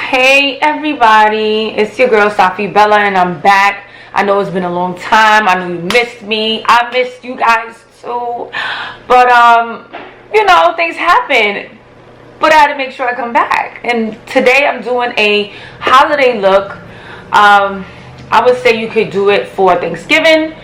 Hey everybody, it's your girl Safi Bella and I'm back. I know it's been a long time. I know you missed me. I missed you guys too. But things happen. But I had to make sure I come back. And today I'm doing a holiday look. I would say you could do it for Thanksgiving,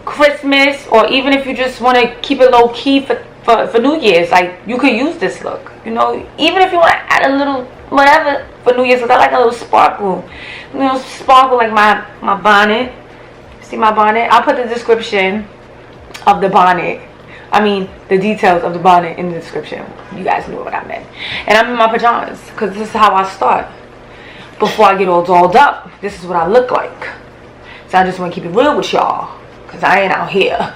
Christmas, or even if you just want to keep it low key for New Year's. Like, you could use this look, even if you want to add a little whatever for New Year's, because I like a little sparkle like my bonnet. See my bonnet? I'll put the description of the bonnet, the details of the bonnet in the description. You guys knew what I meant. And I'm in my pajamas because this is how I start. Before I get all dolled up, this is what I look like. So I just want to keep it real with y'all because I ain't out here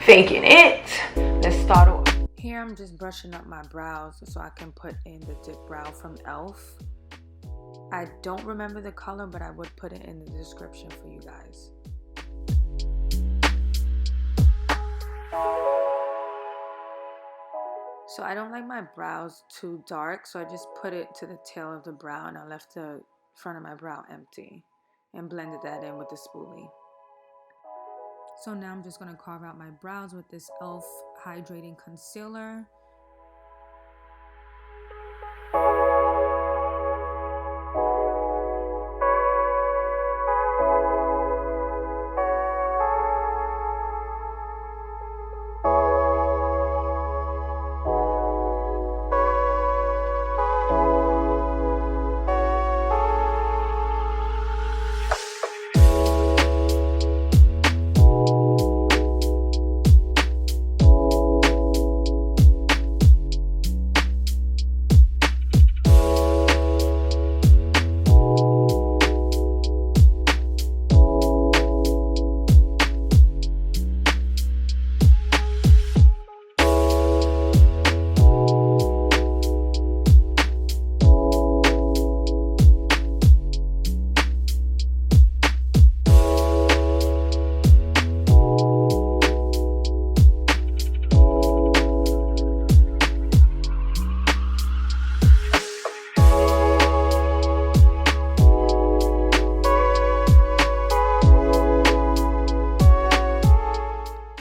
faking it. Let's start off. Here I'm just brushing up my brows so I can put in the dip brow from e.l.f. I don't remember the color, but I would put it in the description for you guys. So I don't like my brows too dark, so I just put it to the tail of the brow and I left the front of my brow empty and blended that in with the spoolie. So now I'm just going to carve out my brows with this e.l.f. Hydrating Concealer.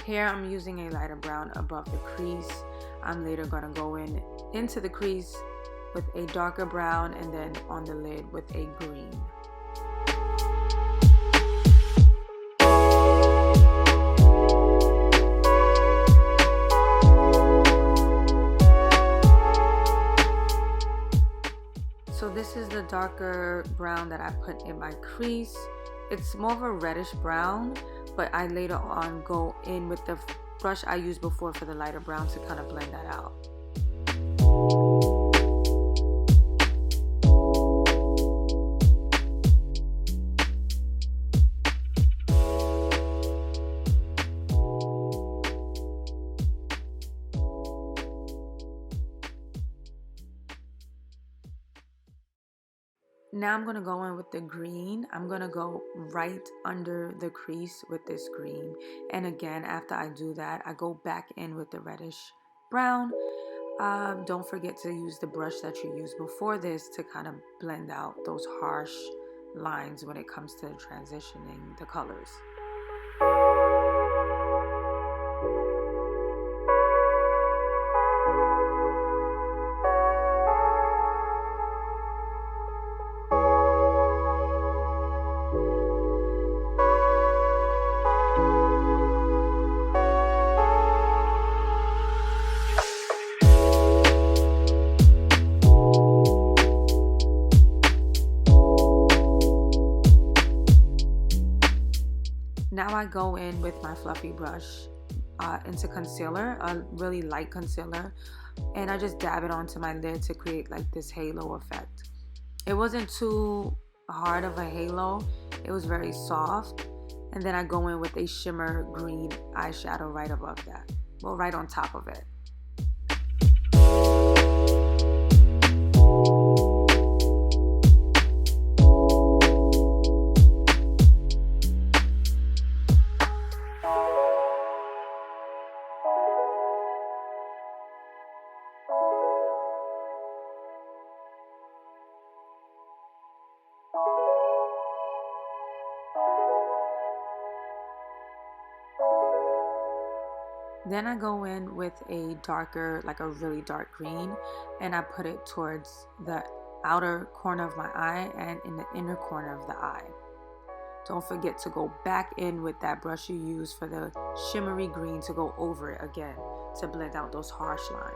Here I'm using a lighter brown above the crease. I'm later going to go into the crease with a darker brown and then on the lid with a green. So this is the darker brown that I put in my crease. It's more of a reddish brown, but I later on go in with the brush I used before for the lighter brown to kind of blend that out. Now I'm going to go in with the green. I'm going to go right under the crease with this green. And again, after I do that, I go back in with the reddish brown. Don't forget to use the brush that you used before this to kind of blend out those harsh lines when it comes to transitioning the colors. Now I go in with my fluffy brush into concealer, a really light concealer, and I just dab it onto my lid to create like this halo effect. It wasn't too hard of a halo, it was very soft, and then I go in with a shimmer green eyeshadow right above that, well, right on top of it. Then I go in with a darker, like a really dark green, and I put it towards the outer corner of my eye and in the inner corner of the eye. Don't forget to go back in with that brush you used for the shimmery green to go over it again to blend out those harsh lines.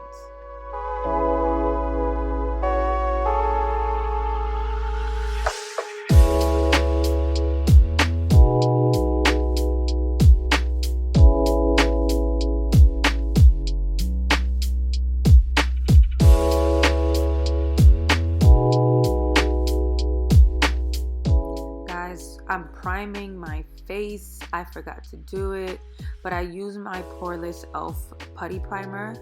I'm priming my face. I forgot to do it, but I use my Poreless e.l.f. putty primer.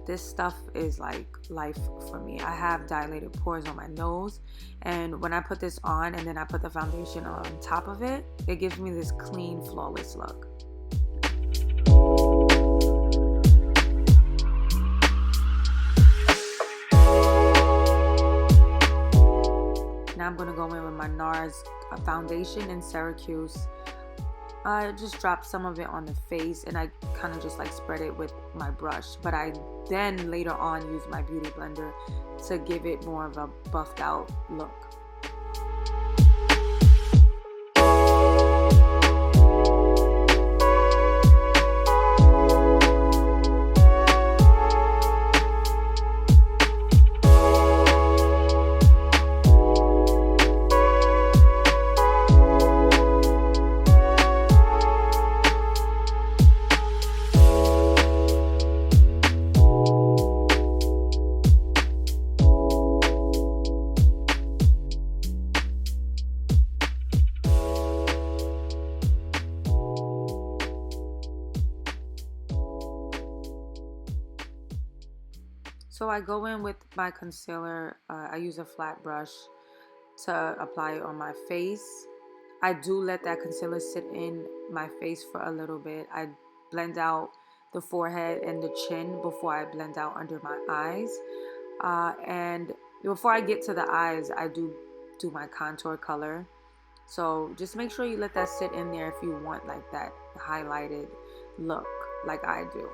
This stuff is like life for me. I have dilated pores on my nose, and when I put this on and then I put the foundation on top of it, it gives me this clean, flawless look. Now I'm going to go in with my Nars foundation in Syracuse. I just dropped some of it on the face and I kind of just like spread it with my brush, but I then later on use my beauty blender to give it more of a buffed out look. So I go in with my concealer. I use a flat brush to apply it on my face. I do let that concealer sit in my face for a little bit. I blend out the forehead and the chin before I blend out under my eyes. And before I get to the eyes, I do my contour color. So just make sure you let that sit in there if you want like that highlighted look like I do.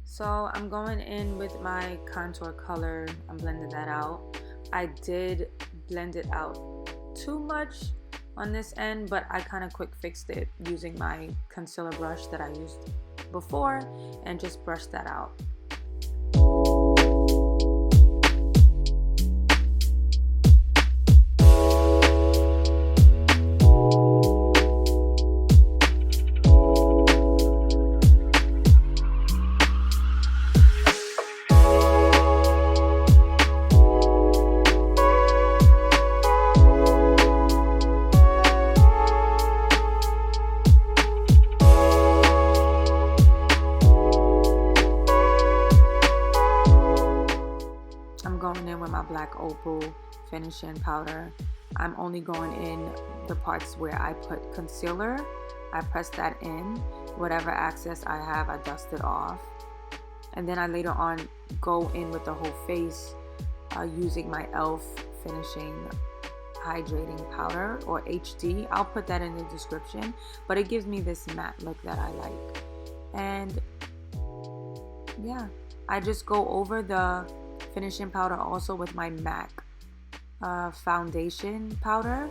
So I'm going in with my contour color. I'm blending that out. I did blend it out too much on this end, but I kind of quick fixed it using my concealer brush that I used before and just brushed that out. Opal finishing powder. I'm only going in the parts where I put concealer. I press that in. Whatever excess I have, I dust it off. And then I later on go in with the whole face using my e.l.f. finishing hydrating powder, or HD. I'll put that in the description, but it gives me this matte look that I like. And yeah, I just go over the finishing powder also with my MAC foundation powder,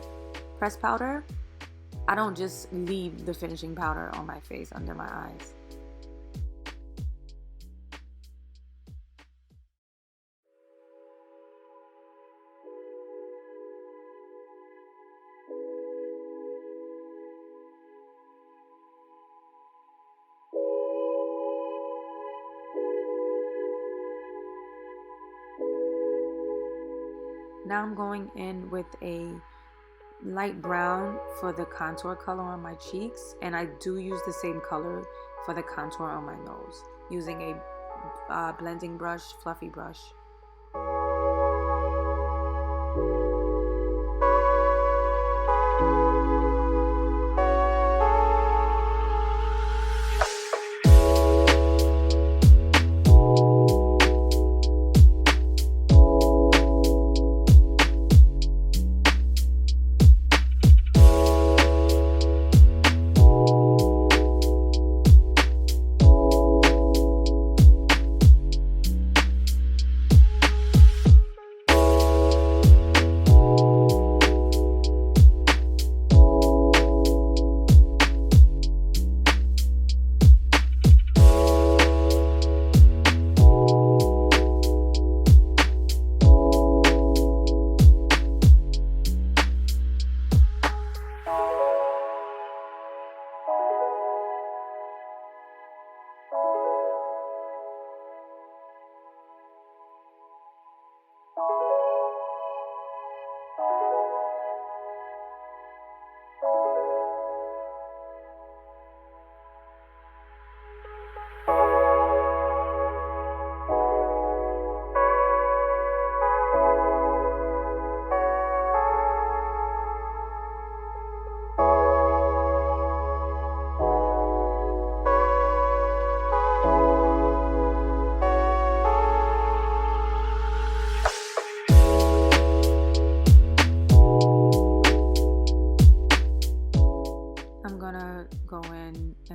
press powder. I don't just leave the finishing powder on my face under my eyes. Now I'm going in with a light brown for the contour color on my cheeks, and I do use the same color for the contour on my nose using a blending brush, fluffy brush.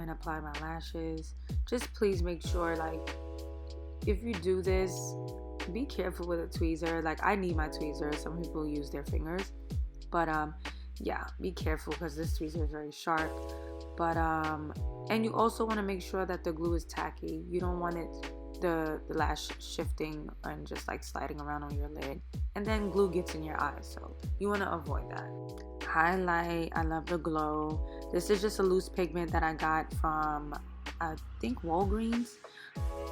Apply my lashes. Just please make sure, like, if you do this, be careful with a tweezer. Like, I need my tweezer. Some people use their fingers, but yeah, be careful because this tweezer is very sharp. But and you also want to make sure that the glue is tacky. You don't want it the lash shifting and just like sliding around on your lid, and then glue gets in your eyes, so you want to avoid that. Highlight, I love the glow. This is just a loose pigment that I got from I think Walgreens.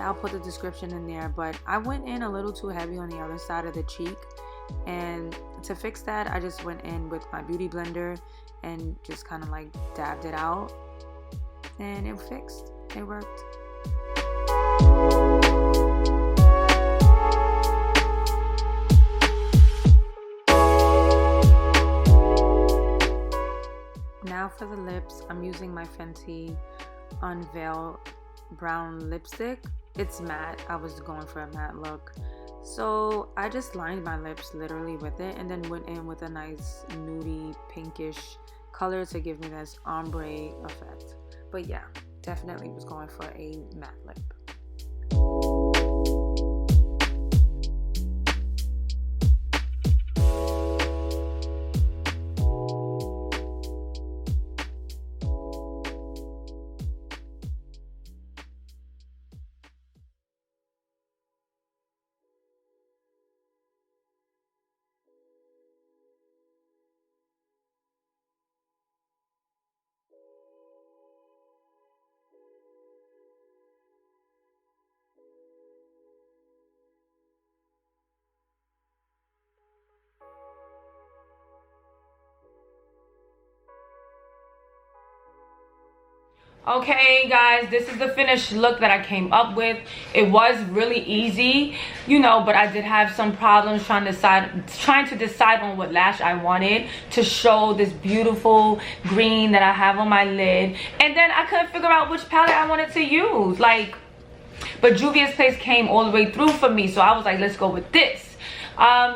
I'll put the description in there, but I went in a little too heavy on the other side of the cheek, and to fix that I just went in with my beauty blender and just kind of like dabbed it out, and it fixed. It worked. Now for the lips, I'm using my Fenty Unveil brown lipstick. It's matte. I was going for a matte look, so I just lined my lips literally with it, and then went in with a nice nudie pinkish color to give me this ombre effect. But yeah, definitely was going for a matte lip. Okay guys, this is the finished look that I came up with. It was really easy, you know, but I did have some problems trying to decide on what lash I wanted to show this beautiful green that I have on my lid. And then I couldn't figure out which palette I wanted to use. Like, but Juvia's Place came all the way through for me, so I was like, let's go with this.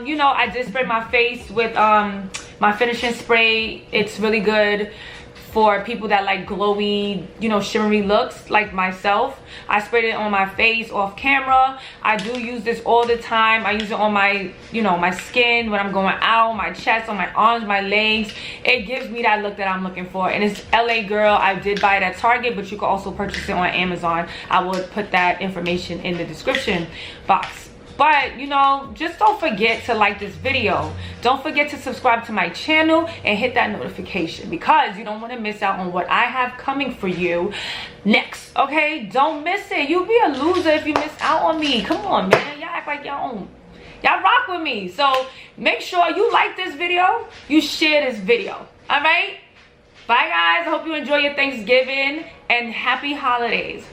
You know, I did spray my face with my finishing spray. It's really good for people that like glowy, you know, shimmery looks like myself. I sprayed it on my face off camera. I do use this all the time. I use it on my, you know, my skin when I'm going out, my chest, on my arms, my legs. It gives me that look that I'm looking for. And it's LA Girl. I did buy it at Target, but you can also purchase it on Amazon. I will put that information in the description box. But, you know, just don't forget to like this video. Don't forget to subscribe to my channel and hit that notification, because you don't want to miss out on what I have coming for you next, okay? Don't miss it. You'll be a loser if you miss out on me. Come on, man. Y'all act like y'all own. Y'all rock with me. So make sure you like this video. You share this video. All right? Bye, guys. I hope you enjoy your Thanksgiving and happy holidays.